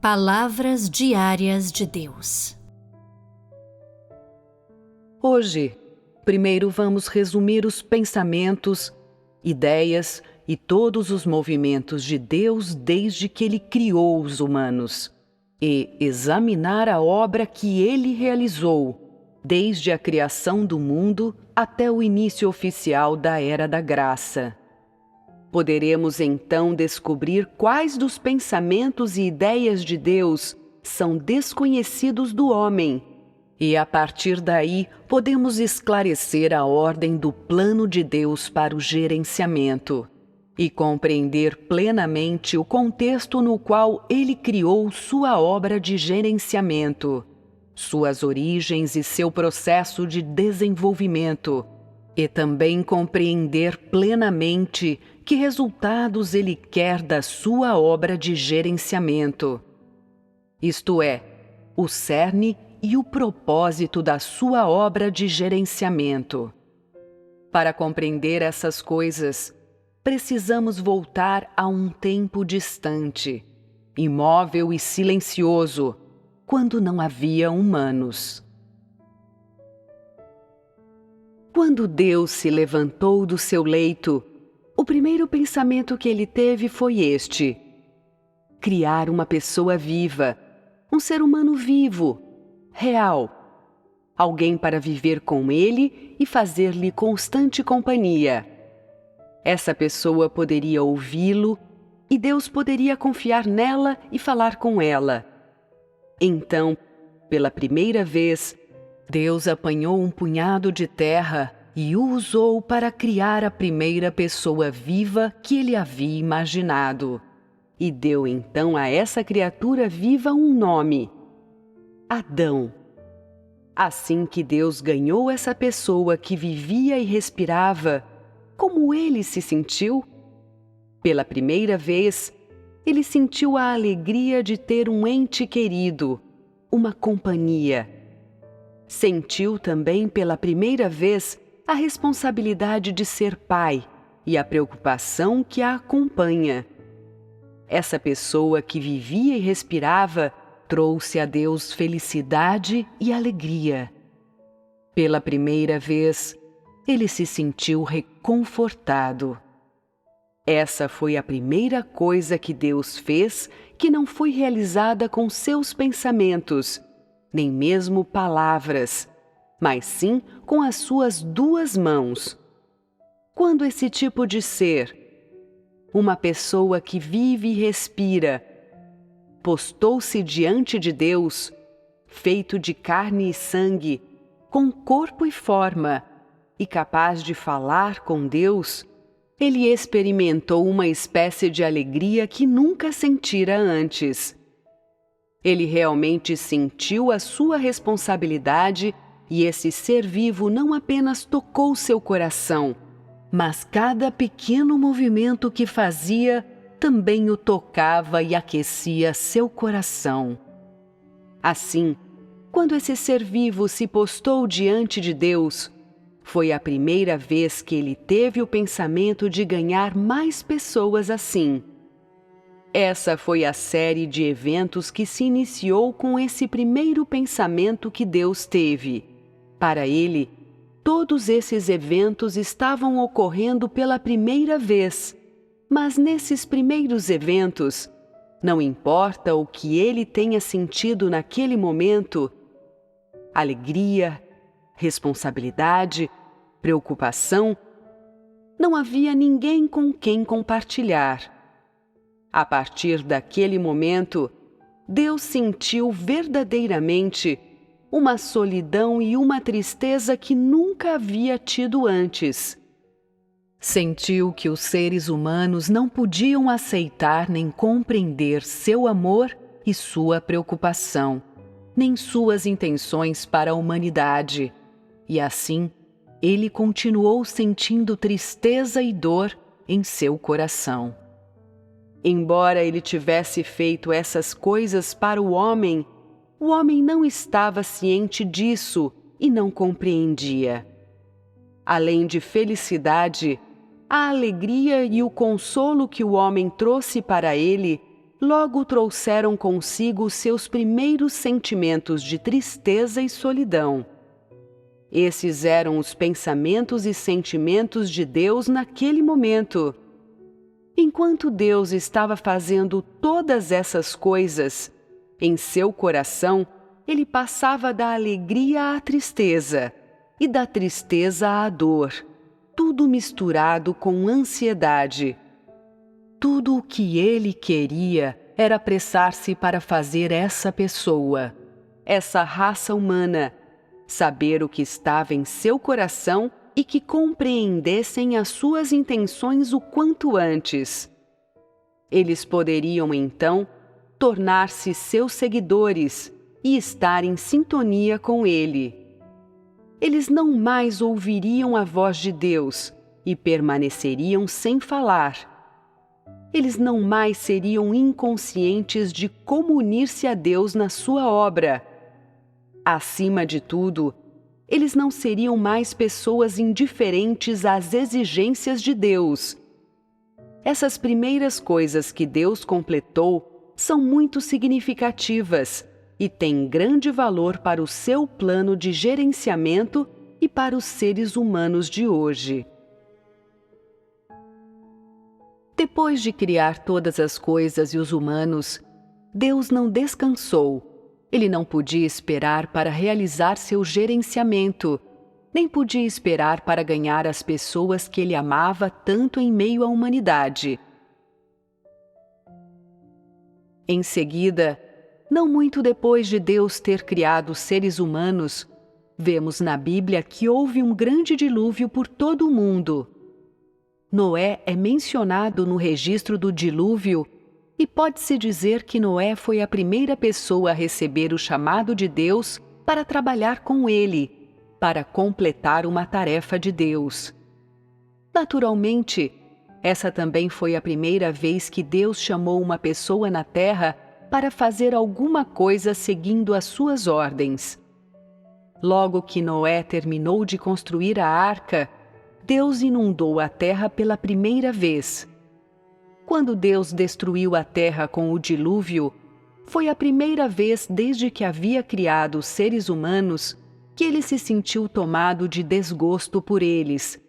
Palavras diárias de Deus. Hoje, primeiro vamos resumir os pensamentos, ideias e todos os movimentos de Deus desde que Ele criou os humanos e examinar a obra que Ele realizou, desde a criação do mundo até o início oficial da Era da Graça. Poderemos então descobrir quais dos pensamentos e ideias de Deus são desconhecidos do homem, e a partir daí podemos esclarecer a ordem do plano de Deus para o gerenciamento e compreender plenamente o contexto no qual Ele criou sua obra de gerenciamento, suas origens e seu processo de desenvolvimento, e também compreender plenamente que resultados Ele quer da sua obra de gerenciamento. Isto é, o cerne e o propósito da sua obra de gerenciamento. Para compreender essas coisas, precisamos voltar a um tempo distante, imóvel e silencioso, quando não havia humanos. Quando Deus se levantou do seu leito, o primeiro pensamento que ele teve foi este: criar uma pessoa viva, um ser humano vivo, real, alguém para viver com ele e fazer-lhe constante companhia. Essa pessoa poderia ouvi-lo e Deus poderia confiar nela e falar com ela. Então, pela primeira vez, Deus apanhou um punhado de terra e o usou para criar a primeira pessoa viva que ele havia imaginado. E deu então a essa criatura viva um nome: Adão. Assim que Deus ganhou essa pessoa que vivia e respirava, como ele se sentiu? Pela primeira vez, ele sentiu a alegria de ter um ente querido, uma companhia. Sentiu também pela primeira vez a responsabilidade de ser pai e a preocupação que a acompanha. Essa pessoa que vivia e respirava trouxe a Deus felicidade e alegria. Pela primeira vez, ele se sentiu reconfortado. Essa foi a primeira coisa que Deus fez que não foi realizada com seus pensamentos, nem mesmo palavras, mas sim com as suas duas mãos. Quando esse tipo de ser, uma pessoa que vive e respira, postou-se diante de Deus, feito de carne e sangue, com corpo e forma, e capaz de falar com Deus, ele experimentou uma espécie de alegria que nunca sentira antes. Ele realmente sentiu a sua responsabilidade e esse ser vivo não apenas tocou seu coração, mas cada pequeno movimento que fazia também o tocava e aquecia seu coração. Assim, quando esse ser vivo se postou diante de Deus, foi a primeira vez que ele teve o pensamento de ganhar mais pessoas assim. Essa foi a série de eventos que se iniciou com esse primeiro pensamento que Deus teve. Para ele, todos esses eventos estavam ocorrendo pela primeira vez, mas nesses primeiros eventos, não importa o que ele tenha sentido naquele momento, alegria, responsabilidade, preocupação, não havia ninguém com quem compartilhar. A partir daquele momento, Deus sentiu verdadeiramente uma solidão e uma tristeza que nunca havia tido antes. Sentiu que os seres humanos não podiam aceitar nem compreender seu amor e sua preocupação, nem suas intenções para a humanidade, e assim ele continuou sentindo tristeza e dor em seu coração. Embora ele tivesse feito essas coisas para o homem não estava ciente disso e não compreendia. Além de felicidade, a alegria e o consolo que o homem trouxe para ele logo trouxeram consigo seus primeiros sentimentos de tristeza e solidão. Esses eram os pensamentos e sentimentos de Deus naquele momento. Enquanto Deus estava fazendo todas essas coisas, em seu coração, ele passava da alegria à tristeza e da tristeza à dor, tudo misturado com ansiedade. Tudo o que ele queria era apressar-se para fazer essa pessoa, essa raça humana, saber o que estava em seu coração e que compreendessem as suas intenções o quanto antes. Eles poderiam, então, tornar-se seus seguidores e estar em sintonia com ele. Eles não mais ouviriam a voz de Deus e permaneceriam sem falar. Eles não mais seriam inconscientes de como unir-se a Deus na sua obra. Acima de tudo, eles não seriam mais pessoas indiferentes às exigências de Deus. Essas primeiras coisas que Deus completou são muito significativas e têm grande valor para o seu plano de gerenciamento e para os seres humanos de hoje. Depois de criar todas as coisas e os humanos, Deus não descansou. Ele não podia esperar para realizar seu gerenciamento, nem podia esperar para ganhar as pessoas que ele amava tanto em meio à humanidade. Em seguida, não muito depois de Deus ter criado os seres humanos, vemos na Bíblia que houve um grande dilúvio por todo o mundo. Noé é mencionado no registro do dilúvio e pode-se dizer que Noé foi a primeira pessoa a receber o chamado de Deus para trabalhar com ele, para completar uma tarefa de Deus. Naturalmente, essa também foi a primeira vez que Deus chamou uma pessoa na terra para fazer alguma coisa seguindo as suas ordens. Logo que Noé terminou de construir a arca, Deus inundou a terra pela primeira vez. Quando Deus destruiu a terra com o dilúvio, foi a primeira vez desde que havia criado os seres humanos que ele se sentiu tomado de desgosto por eles.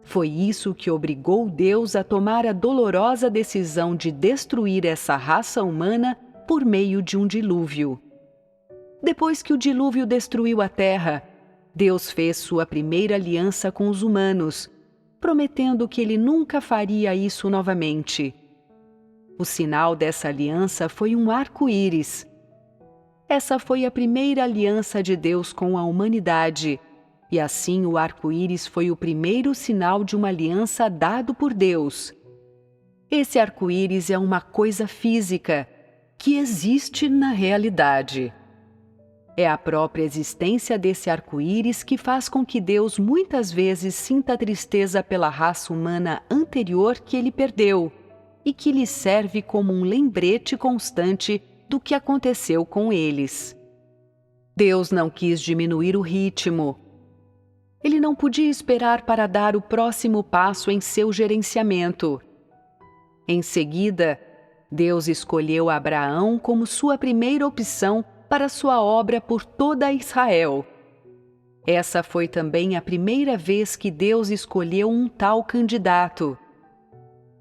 Foi isso que obrigou Deus a tomar a dolorosa decisão de destruir essa raça humana por meio de um dilúvio. Depois que o dilúvio destruiu a terra, Deus fez sua primeira aliança com os humanos, prometendo que ele nunca faria isso novamente. O sinal dessa aliança foi um arco-íris. Essa foi a primeira aliança de Deus com a humanidade, e assim o arco-íris foi o primeiro sinal de uma aliança dado por Deus. Esse arco-íris é uma coisa física, que existe na realidade. É a própria existência desse arco-íris que faz com que Deus muitas vezes sinta tristeza pela raça humana anterior que ele perdeu e que lhe serve como um lembrete constante do que aconteceu com eles. Deus não quis diminuir o ritmo. Ele não podia esperar para dar o próximo passo em seu gerenciamento. Em seguida, Deus escolheu Abraão como sua primeira opção para sua obra por toda Israel. Essa foi também a primeira vez que Deus escolheu um tal candidato.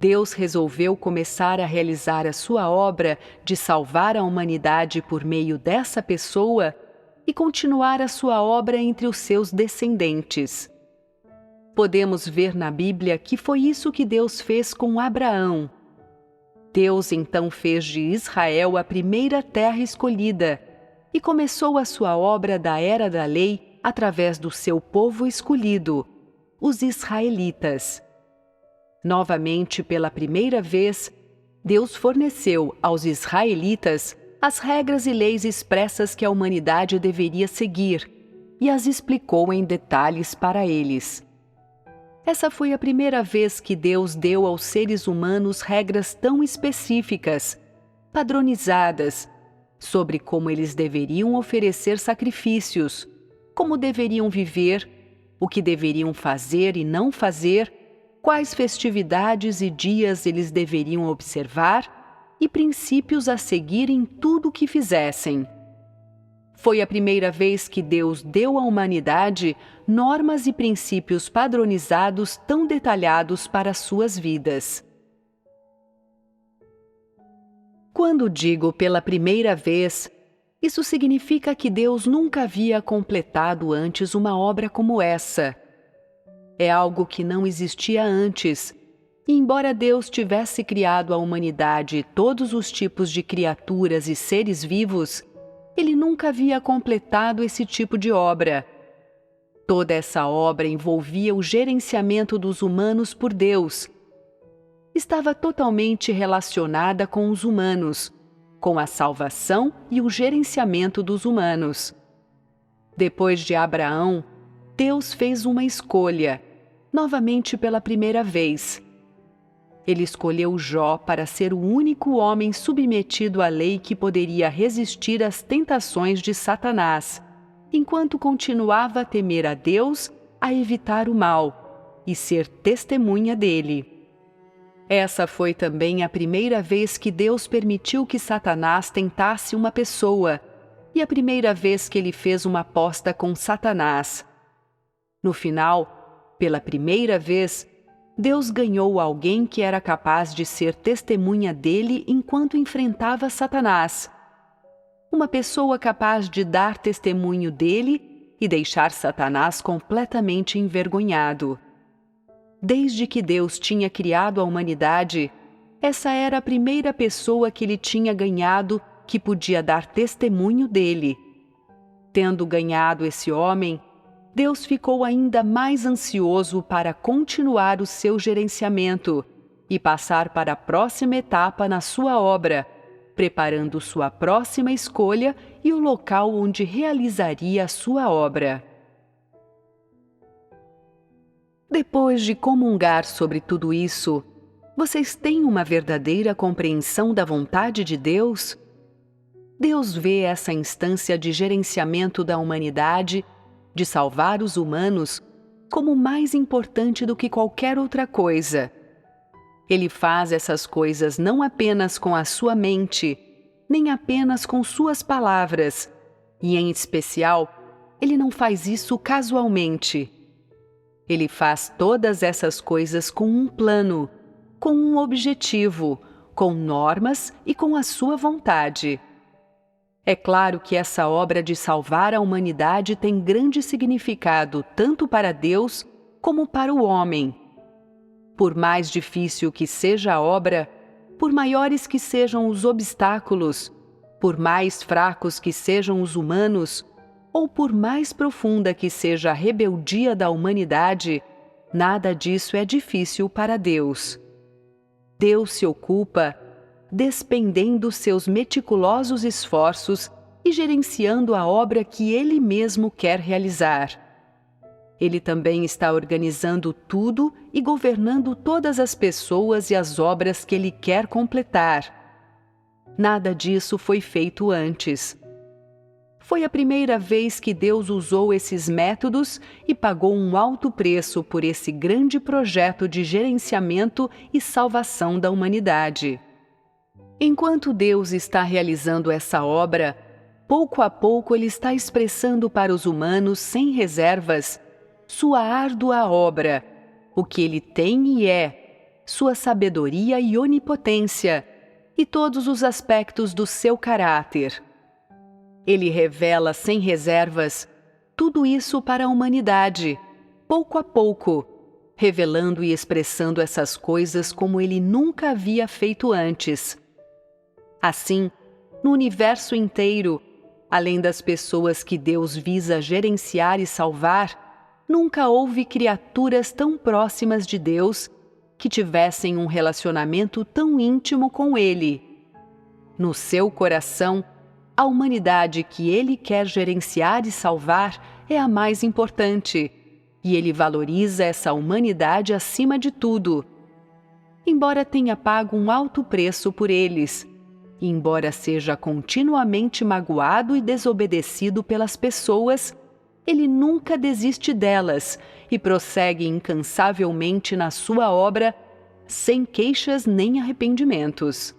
Deus resolveu começar a realizar a sua obra de salvar a humanidade por meio dessa pessoa e continuar a sua obra entre os seus descendentes. Podemos ver na Bíblia que foi isso que Deus fez com Abraão. Deus então fez de Israel a primeira terra escolhida e começou a sua obra da Era da Lei através do seu povo escolhido, os israelitas. Novamente, pela primeira vez, Deus forneceu aos israelitas as regras e leis expressas que a humanidade deveria seguir e as explicou em detalhes para eles. Essa foi a primeira vez que Deus deu aos seres humanos regras tão específicas, padronizadas, sobre como eles deveriam oferecer sacrifícios, como deveriam viver, o que deveriam fazer e não fazer, quais festividades e dias eles deveriam observar e princípios a seguir em tudo o que fizessem. Foi a primeira vez que Deus deu à humanidade normas e princípios padronizados tão detalhados para suas vidas. Quando digo pela primeira vez, isso significa que Deus nunca havia completado antes uma obra como essa. É algo que não existia antes, e embora Deus tivesse criado a humanidade e todos os tipos de criaturas e seres vivos, Ele nunca havia completado esse tipo de obra. Toda essa obra envolvia o gerenciamento dos humanos por Deus. Estava totalmente relacionada com os humanos, com a salvação e o gerenciamento dos humanos. Depois de Abraão, Deus fez uma escolha, novamente pela primeira vez. Ele escolheu Jó para ser o único homem submetido à lei que poderia resistir às tentações de Satanás, enquanto continuava a temer a Deus, a evitar o mal e ser testemunha dele. Essa foi também a primeira vez que Deus permitiu que Satanás tentasse uma pessoa e a primeira vez que ele fez uma aposta com Satanás. No final, pela primeira vez, Deus ganhou alguém que era capaz de ser testemunha dele enquanto enfrentava Satanás. Uma pessoa capaz de dar testemunho dele e deixar Satanás completamente envergonhado. Desde que Deus tinha criado a humanidade, essa era a primeira pessoa que ele tinha ganhado que podia dar testemunho dele. Tendo ganhado esse homem, Deus ficou ainda mais ansioso para continuar o seu gerenciamento e passar para a próxima etapa na sua obra, preparando sua próxima escolha e o local onde realizaria a sua obra. Depois de comungar sobre tudo isso, vocês têm uma verdadeira compreensão da vontade de Deus? Deus vê essa instância de gerenciamento da humanidade, de salvar os humanos, como mais importante do que qualquer outra coisa. Ele faz essas coisas não apenas com a sua mente, nem apenas com suas palavras, e em especial, ele não faz isso casualmente. Ele faz todas essas coisas com um plano, com um objetivo, com normas e com a sua vontade. É claro que essa obra de salvar a humanidade tem grande significado tanto para Deus como para o homem. Por mais difícil que seja a obra, por maiores que sejam os obstáculos, por mais fracos que sejam os humanos, ou por mais profunda que seja a rebeldia da humanidade, nada disso é difícil para Deus. Deus se ocupa despendendo seus meticulosos esforços e gerenciando a obra que Ele mesmo quer realizar. Ele também está organizando tudo e governando todas as pessoas e as obras que Ele quer completar. Nada disso foi feito antes. Foi a primeira vez que Deus usou esses métodos e pagou um alto preço por esse grande projeto de gerenciamento e salvação da humanidade. Enquanto Deus está realizando essa obra, pouco a pouco Ele está expressando para os humanos, sem reservas, sua árdua obra, o que Ele tem e é, sua sabedoria e onipotência, e todos os aspectos do seu caráter. Ele revela sem reservas tudo isso para a humanidade, pouco a pouco, revelando e expressando essas coisas como Ele nunca havia feito antes. Assim, no universo inteiro, além das pessoas que Deus visa gerenciar e salvar, nunca houve criaturas tão próximas de Deus que tivessem um relacionamento tão íntimo com Ele. No seu coração, a humanidade que Ele quer gerenciar e salvar é a mais importante, e Ele valoriza essa humanidade acima de tudo. Embora tenha pago um alto preço por eles, e embora seja continuamente magoado e desobedecido pelas pessoas, Ele nunca desiste delas e prossegue incansavelmente na sua obra, sem queixas nem arrependimentos.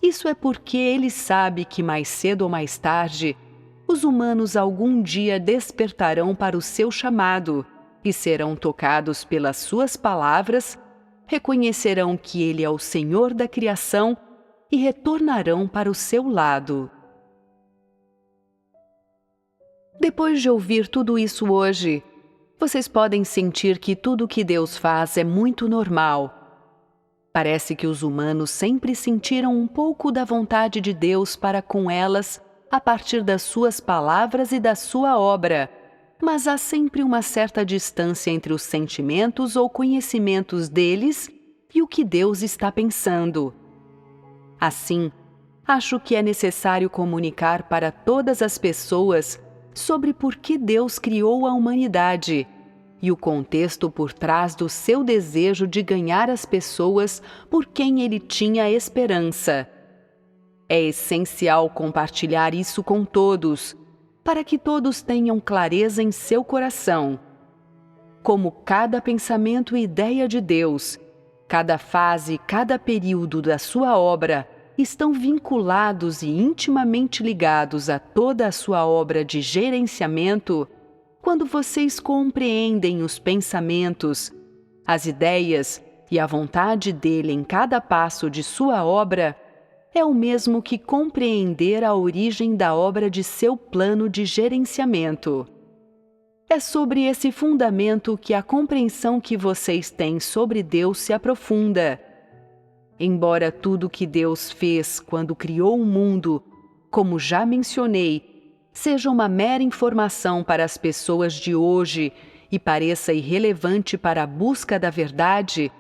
Isso é porque ele sabe que mais cedo ou mais tarde, os humanos algum dia despertarão para o seu chamado e serão tocados pelas suas palavras, reconhecerão que ele é o Senhor da criação e retornarão para o seu lado. Depois de ouvir tudo isso hoje, vocês podem sentir que tudo o que Deus faz é muito normal. Parece que os humanos sempre sentiram um pouco da vontade de Deus para com elas a partir das suas palavras e da sua obra, mas há sempre uma certa distância entre os sentimentos ou conhecimentos deles e o que Deus está pensando. Assim, acho que é necessário comunicar para todas as pessoas sobre por que Deus criou a humanidade e o contexto por trás do seu desejo de ganhar as pessoas por quem ele tinha esperança. É essencial compartilhar isso com todos, para que todos tenham clareza em seu coração. Como cada pensamento e ideia de Deus, cada fase e cada período da sua obra estão vinculados e intimamente ligados a toda a sua obra de gerenciamento, quando vocês compreendem os pensamentos, as ideias e a vontade dele em cada passo de sua obra, é o mesmo que compreender a origem da obra de seu plano de gerenciamento. É sobre esse fundamento que a compreensão que vocês têm sobre Deus se aprofunda. Embora tudo que Deus fez quando criou o mundo, como já mencionei, seja uma mera informação para as pessoas de hoje e pareça irrelevante para a busca da verdade,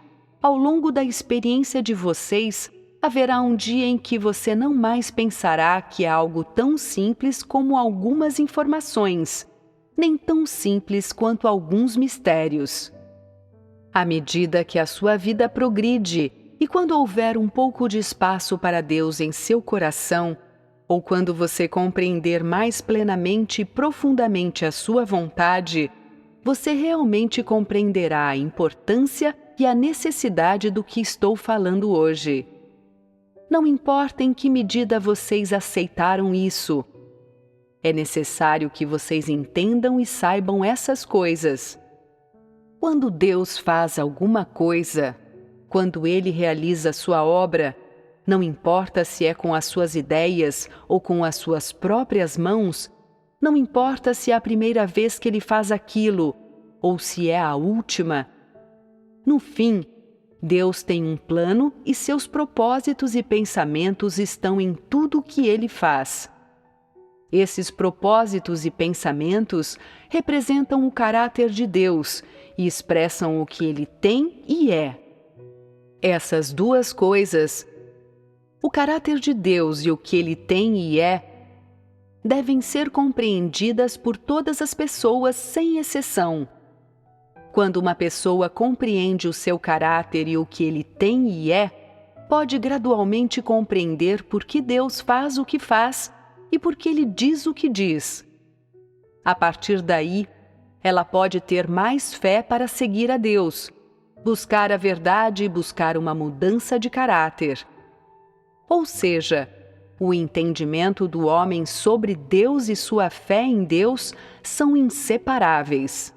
ao longo da experiência de vocês, haverá um dia em que você não mais pensará que é algo tão simples como algumas informações, nem tão simples quanto alguns mistérios. À medida que a sua vida progride, e quando houver um pouco de espaço para Deus em seu coração, ou quando você compreender mais plenamente e profundamente a sua vontade, você realmente compreenderá a importância e a necessidade do que estou falando hoje. Não importa em que medida vocês aceitaram isso, é necessário que vocês entendam e saibam essas coisas. Quando Deus faz alguma coisa, quando Ele realiza sua obra, não importa se é com as suas ideias ou com as suas próprias mãos, não importa se é a primeira vez que Ele faz aquilo ou se é a última. No fim, Deus tem um plano e seus propósitos e pensamentos estão em tudo o que Ele faz. Esses propósitos e pensamentos representam o caráter de Deus e expressam o que Ele tem e é. Essas duas coisas, o caráter de Deus e o que Ele tem e é, devem ser compreendidas por todas as pessoas sem exceção. Quando uma pessoa compreende o seu caráter e o que ele tem e é, pode gradualmente compreender por que Deus faz o que faz e por que Ele diz o que diz. A partir daí, ela pode ter mais fé para seguir a Deus, buscar a verdade e buscar uma mudança de caráter. Ou seja, o entendimento do homem sobre Deus e sua fé em Deus são inseparáveis.